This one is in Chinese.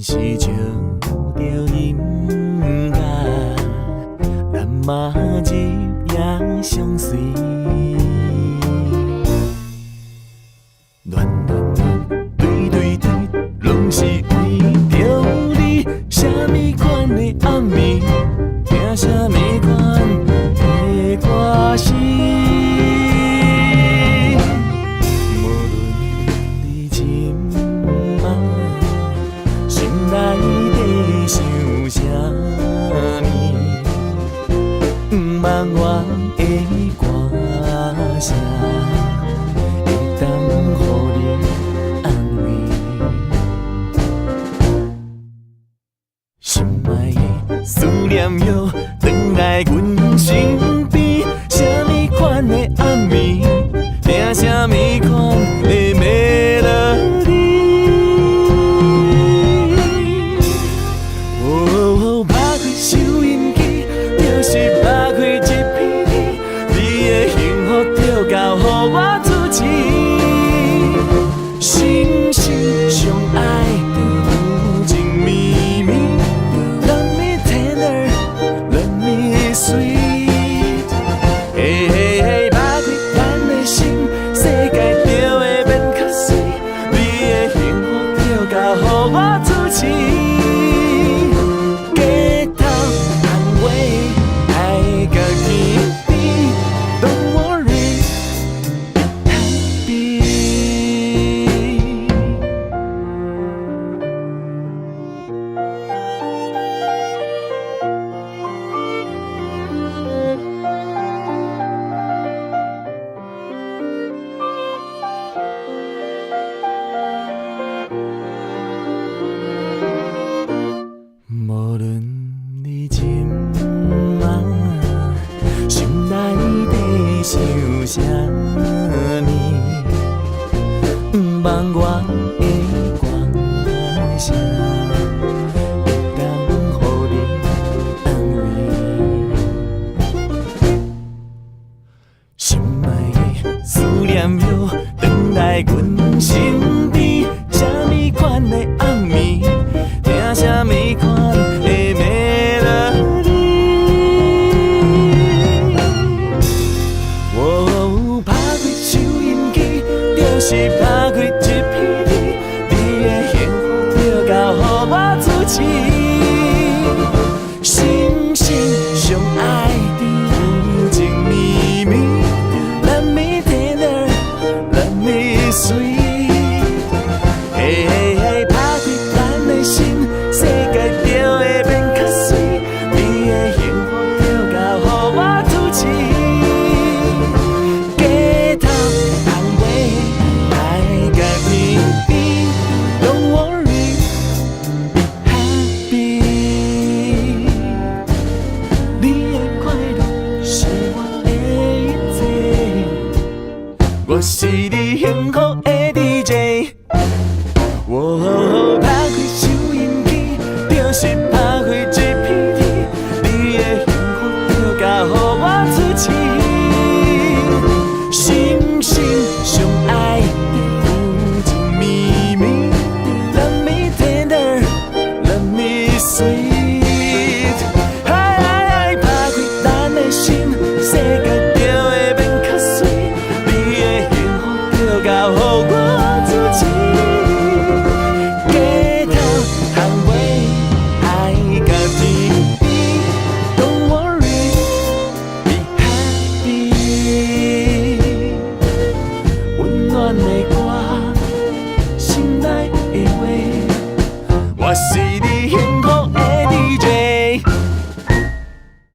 是唱着音乐，咱嘛日夜相随。暖暖暖，对对对，拢是为着你。啥物款的暗暝，听啥物款的歌词。无论你今晚心内底想啥物，不茫我的歌声。思念又回来阮身边，啥物款的暗暝，听啥物款的 melody。哦，拍开收音机，就是拍开一片天，你的幸福就交予我主持。心心相爱的有情绵绵。Sweet， 嘿嘿嘿，拍开咱的心，世界就会变较水。你的幸福就交予我主持，街头安慰爱甲天边 ，Don't worry， happy。无论你今晚心内底想啥物，不茫我的歌声，会当予你安慰。心爱的思念又回来阮身边，啥物款的暗暝，听啥物款的 melody。哦，拍开收音机，就是拍开一片天，你的幸福就交予我主持。心心相爱的有情绵绵 ，Let me tender, let me sweet。嘿嘿嘿，拍开咱的心，世界就会变较水。你的幸福就交予我主持，街头安慰爱甲天边 ，Don't worry， happy。你的快乐是我的一切，我是你幸福的 DJ。